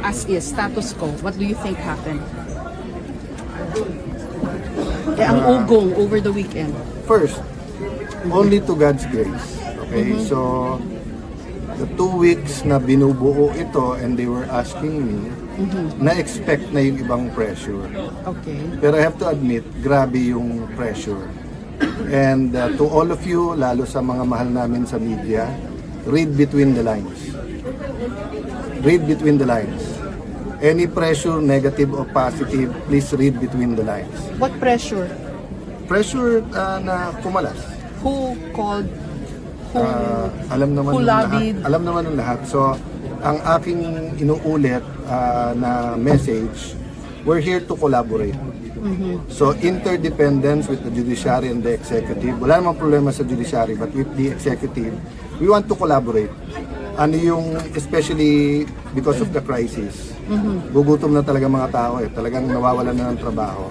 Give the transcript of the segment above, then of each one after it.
as is, status quo, what do you think happened? Ang ugong over the weekend. First, only to God's grace. Okay, so the 2 weeks na binubuo ito and they were asking me, na-expect na yung ibang pressure. Okay. Pero I have to admit, grabe yung pressure. And to all of you, lalo sa mga mahal namin sa media, read between the lines. Read between the lines. Any pressure, negative or positive, please read between the lines. What pressure? Pressure na kumalas. Who called? Who, Alam naman who ng lahat. lobbied? Alam naman ng lahat. So, ang aking inuulit na message, we're here to collaborate. So, interdependence with the judiciary and the executive. Wala namang problema sa judiciary, but with the executive, we want to collaborate. Ano yung, especially because of the crisis, gugutom na talaga mga tao talagang nawawalan na ng trabaho.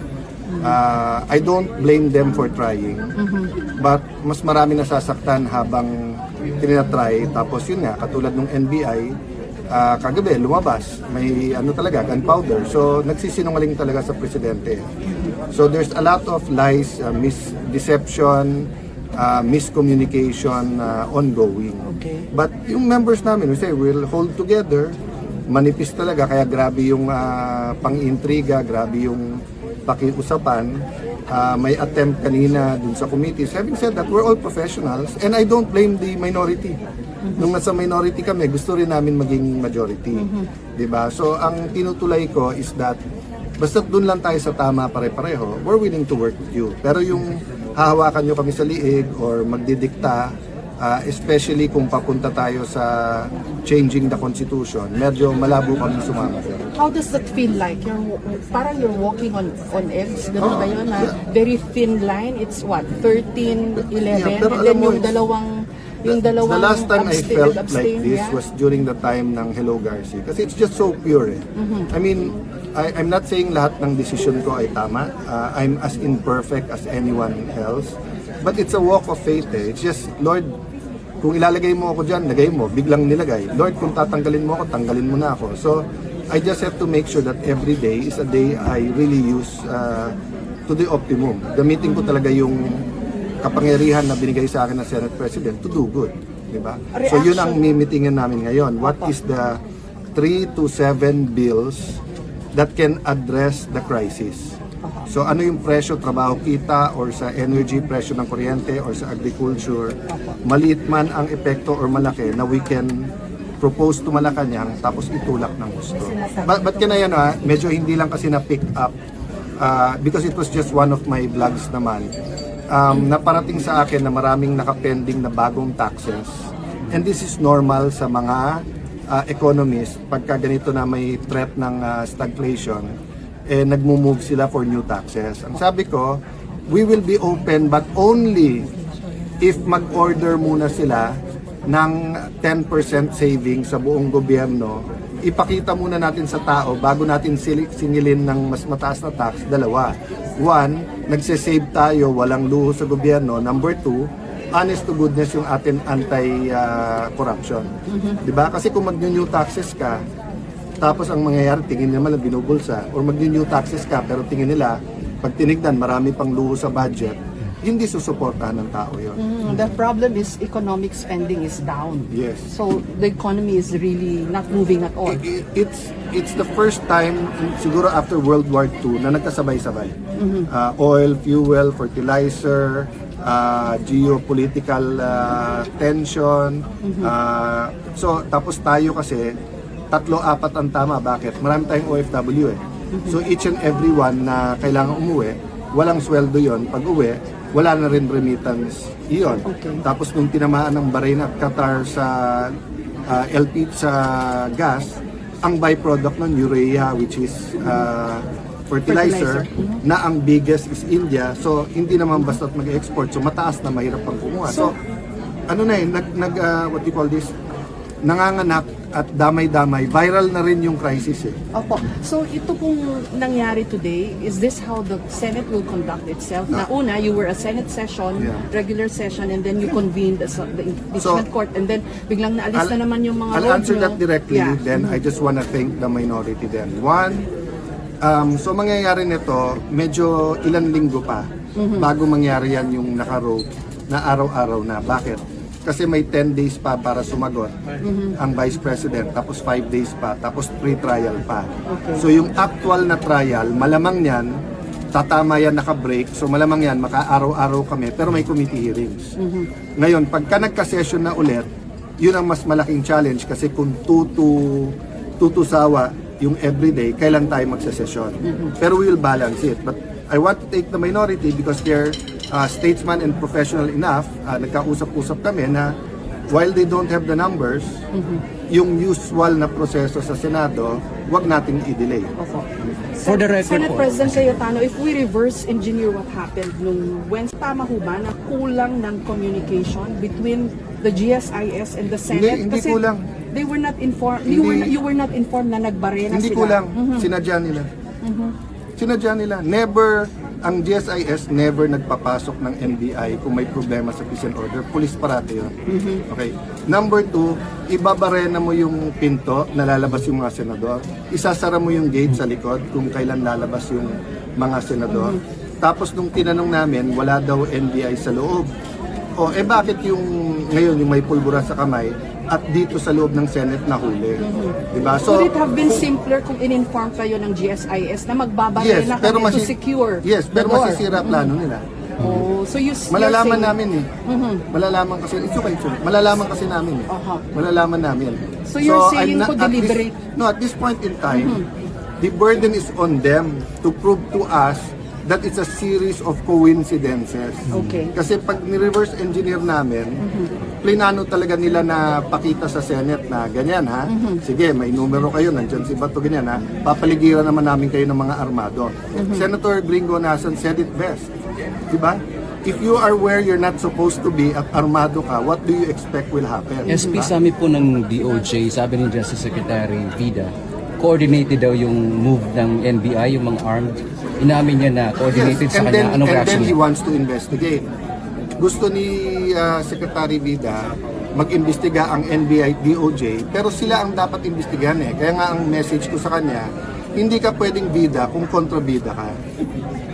I don't blame them for trying, but mas marami nasasaktan habang tinatry. Tapos yun nga, katulad ng NBI, kagabi lumabas, may ano talaga, gunpowder. So nagsisinungaling talaga sa presidente. So there's a lot of lies, misdeception, miscommunication ongoing. Okay. But yung members namin, we say we'll hold together. Manipis talaga, kaya grabe yung pang-intriga, grabe yung pakiusapan. May attempt kanina dun sa committees. Having said that, we're all professionals and I don't blame the minority. Nung nasa minority kami, gusto rin namin maging majority. Diba? So ang tinutulay ko is that basta dun lang tayo sa tama pare-pareho, we're willing to work with you. Pero yung hahawakan nyo kami sa liig or magdidikta, especially kung papunta tayo sa changing the constitution, medyo malabo kami sumama. How does that feel like? Parang you're walking on eggs, gano'n ba yun? Very thin line, it's what, 13, 11, Yeah, pero and then alam mo, yung dalawang the last time I felt abstain, like this yeah? was during the time ng Hello Garcia. Kasi it's just so pure. I mean, I'm not saying lahat ng decision ko ay tama. I'm as imperfect as anyone else. But it's a walk of faith. It's just, Lord, kung ilalagay mo ako dyan, lagay mo, biglang nilagay. Lord, kung tatanggalin mo ako, tanggalin mo na ako. So, I just have to make sure that every day is a day I really use to the optimum. Gamitin ko talaga yung kapangyarihan na binigay sa akin ng Senate President to do good. Diba? So, yun ang mimitingin namin ngayon. What is the 3 to 7 bills that can address the crisis? So ano yung presyo, trabaho kita, or sa energy, presyo ng kuryente, or sa agriculture, maliit man ang epekto or malaki na we can propose to Malacanang tapos itulak ng gusto. But can I medyo hindi lang kasi na-pick up because it was just one of my vlogs naman. Naparating sa akin na maraming nakapending na bagong taxes. And this is normal sa mga economists pagka ganito na may threat ng stagflation. Nagmo-move sila for new taxes. Ang sabi ko, we will be open but only if mag-order muna sila ng 10% savings sa buong gobyerno. Ipakita muna natin sa tao bago natin singilin ng mas mataas na tax. Dalawa. One, nagsisave tayo, walang luho sa gobyerno. Number two, honest to goodness yung atin anti-corruption. Diba? Kasi kung mag-new taxes ka, tapos ang mangyayari, tingin naman na binubulsa, or mag-new taxes ka, pero tingin nila, pag tinignan, marami pang luho sa budget, hindi susuportahan ng tao yun. The problem is economic spending is down. Yes. So the economy is really not moving at all. It's the first time, siguro after World War II, na nagkasabay-sabay. Oil, fuel, fertilizer, geopolitical tension. So, tapos tayo kasi, 3-4 ang tama. Bakit? Marami tayong OFW . So each and every one na kailangan umuwi, walang sweldo yon. Pag uwi, wala na rin remittance iyon. Okay. Tapos nung tinamaan ng Bahrain at Qatar sa LP sa gas, ang byproduct ng urea, which is fertilizer, na ang biggest is India. So hindi naman basta't mag-export. So mataas na, mahirap pang kumuha. So ano na what do you call this? nanganganak at damay-damay. Viral na rin yung crisis eh. Opo. So ito pong nangyari today, is this how the Senate will conduct itself? Na una, you were a Senate session, Yeah. regular session, and then you convened the impeachment So, court, and then biglang naalis na naman yung mga I'll road answer nyo. that directly, Yeah. then I just wanna thank the minority then. One, so mangyayari nito, medyo ilang linggo pa bago mangyari yan yung naka-road na araw-araw na. Bakit? Kasi may 10 days pa para sumagot ang Vice President, tapos 5 days pa, tapos pre-trial pa. Okay. So yung actual na trial, malamang yan, tatama yan naka-break, so malamang yan, maka-araw-araw kami, pero may committee hearings. Ngayon, pagka nagka-session na ulit, yun ang mas malaking challenge kasi kung tutusawa yung everyday, kailan tayo magsa-session. Pero we will balance it. But I want to take the minority because they're statesman and professional enough. Nagkausap-usap kami na while they don't have the numbers, yung usual na proseso sa Senado, wag nating i-delay. Opo. For the record Senate po. President Cayetano, if we reverse engineer what happened nung Wednesday, tama ho ba na kulang ng communication between the GSIS and the Senate? Hindi kulang. They were not informed. Hindi. You were not informed na nagbarena Hindi sila. kulang. Sinadya nila. Sinadya nila. Never, ang GSIS never nagpapasok ng NBI kung may problema sa peace and order. Police parate yun. Okay. Number two, ibabarena mo yung pinto na lalabas yung mga senador. Isasara mo yung gate sa likod kung kailan lalabas yung mga senador. Tapos nung tinanong namin, wala daw NBI sa loob. O, bakit yung ngayon yung may pulbura sa kamay at dito sa loob ng Senate nahuli? Diba? Could it have been simpler kung in-inform kayo ng GSIS na magbabarena kami to secure Yes, pero the door? masisira plano nila. Oh, so you're Malalaman saying- namin eh. Malalaman kasi, it's okay. Malalaman kasi namin eh. Aha. Malalaman namin. So you're saying I'm not- po deliberate? At this point in time, the burden is on them to prove to us that it's a series of coincidences. Okay. Kasi pag ni-reverse engineer namin, plinano talaga nila na pakita sa Senate na ganyan ha. Sige, may numero kayo, nandyan si Bato, ganyan ha. Papaligiran naman namin kayo ng mga armado. Senator Gringo Nason said it best. Diba? If you are where you're not supposed to be at armado ka, what do you expect will happen? SP, Diba? sabi po ng DOJ, sabi ni Justice Secretary Vida, coordinated daw yung move ng NBI, yung mga armed. Inamin niya na coordinated sa kanya. Anong and reaction then he niya? wants to investigate. Gusto ni Secretary Vida mag-imbestiga ang NBI at DOJ, pero sila ang dapat imbestigahan eh. Kaya nga ang message ko sa kanya, hindi ka pwedeng bida kung kontrabida ka.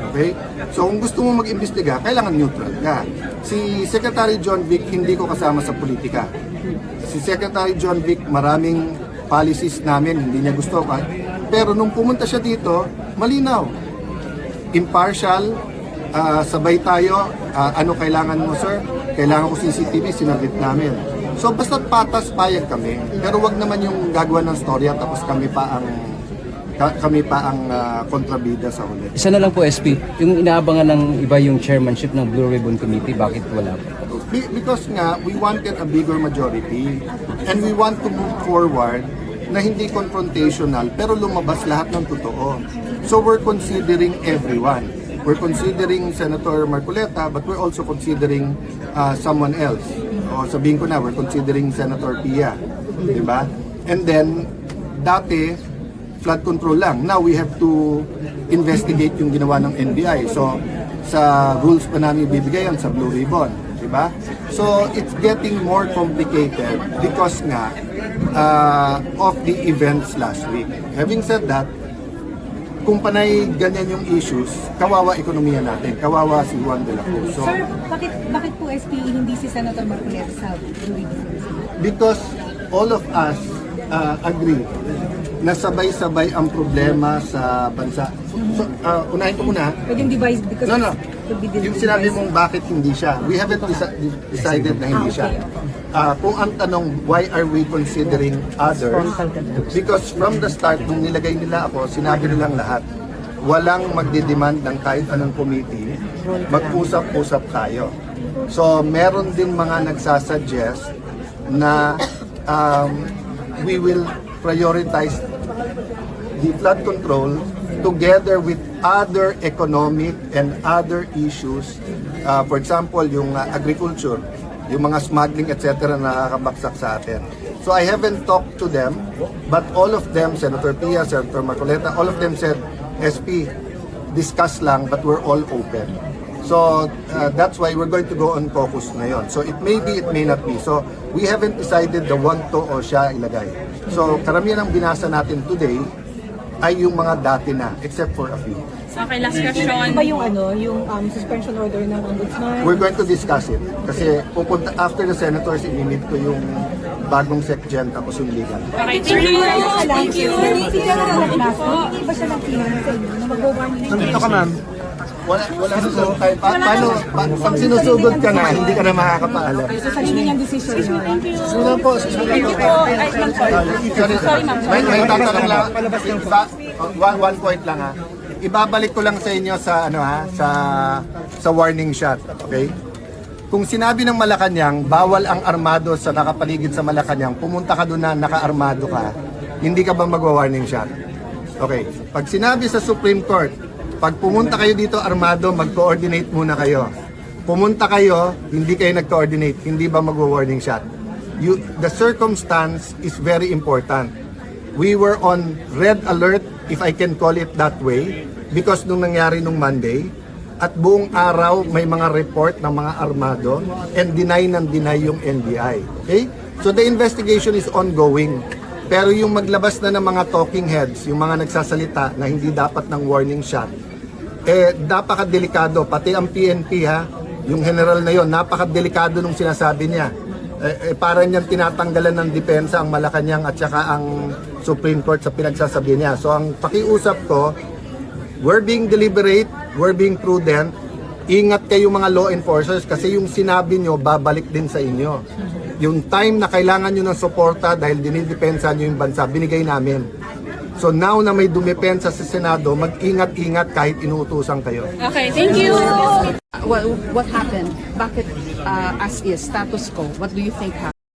Okay? So kung gusto mo mag-imbestiga, kailangan neutral ka. Si Secretary John Vic, hindi ko kasama sa politika. Si Secretary John Vic, maraming policies namin, hindi niya gusto ka. Pero nung pumunta siya dito, malinaw. Impartial, sabay tayo, ano kailangan mo sir? Kailangan ko CCTV, sinabit namin. So basta patas payag kami, pero wag naman yung gagawa ng storya tapos kami pa ang kontrabida sa huli. Isa na lang po, SP, yung inaabangan ng iba yung chairmanship ng Blue Ribbon Committee, bakit wala po? Because nga, we wanted a bigger majority and we want to move forward na hindi confrontational pero lumabas lahat ng totoo. So we're considering everyone. We're considering Senator Marcoleta but we're also considering someone else. O sabihin ko na, we're considering Senator Pia. Diba? And then, dati, flood control lang. Now we have to investigate yung ginawa ng NBI. So, sa rules pa namin bibigay yan sa Blue Ribbon. Diba? So, it's getting more complicated because nga of the events last week. Having said that, kung panay ganyan yung issues, kawawa ekonomiya natin, kawawa si Juan de la Cruz. So, Sir, bakit po SP hindi si Senator Marcoleta sa Blue Ribbon? because all of us agree na sabay-sabay ang problema sa bansa. So, unahin ko muna, Pwedeng divide because no. could be Yung sinabi mong bakit hindi siya, we haven't decided na hindi siya. Kung ang tanong, why are we considering others? Because from the start, nung nilagay nila ako, sinabi nilang lahat, walang magdidemand ng kahit anong committee, mag-usap-usap tayo. So, meron din mga nagsasuggest na we will prioritize the flood control together with other economic and other issues. For example, yung agriculture. yung mga smuggling etc. na nakakabaksak sa atin. So I haven't talked to them, but all of them, Senator Pia, Senator Marcoleta, all of them said, SP, discuss lang, but we're all open. So that's why we're going to go on caucus ngayon. So it may be, it may not be. So we haven't decided the one to o siya ilagay. So karamihan ng binasa natin today ay yung mga dati na, except for a few. Okay, last question. Ano ba yung yung suspension order ng ombudsman? We're going to discuss it. Kasi pupunta, after the senators, i-meet ko yung bagong SecGen tapos yung legal. Okay, thank you. Thank you. Hindi ba siya ng kailangan sa inyo na mag-warning? Nandito ka, ma'am. Wala susugod tayo. Pag sinusugod ka na, hindi ka na makakapaalam. So, sarili niyang decision yun. Susunod po. Sorry, may tatanong lang. One point lang ha. Ibabalik ko lang sa inyo sa sa warning shot, okay? Kung sinabi ng Malacanang, bawal ang armado sa nakapaligid sa Malacanang, pumunta ka doon na naka-armado ka, hindi ka ba magwa-warning shot? Okay. Pag sinabi sa Supreme Court, pag pumunta kayo dito armado, mag-coordinate muna kayo. Pumunta kayo, hindi kayo nag-coordinate, hindi ba magwa-warning shot? The circumstance is very important. We were on red alert, if I can call it that way, because nung nangyari nung Monday, at buong araw may mga report ng mga armado and deny yung NBI. Okay? So the investigation is ongoing. Pero yung maglabas na ng mga talking heads, yung mga nagsasalita na hindi dapat ng warning shot, napakadelikado. Pati ang PNP ha, yung general na yon, napakadelikado nung sinasabi niya. Parang niyang tinatanggalan ng depensa ang Malacanang at saka ang Supreme Court sa pinagsasabi niya. So ang pakiusap ko, we're being deliberate, we're being prudent. Ingat kayo mga law enforcers kasi yung sinabi nyo, babalik din sa inyo. Yung time na kailangan nyo ng suporta dahil dinidepensa nyo yung bansa, binigay namin. So now na may dumepensa sa Senado, mag-ingat-ingat kahit inuutusan kayo. Okay, thank you. What happened? Bakit as is, status quo? What do you think happened?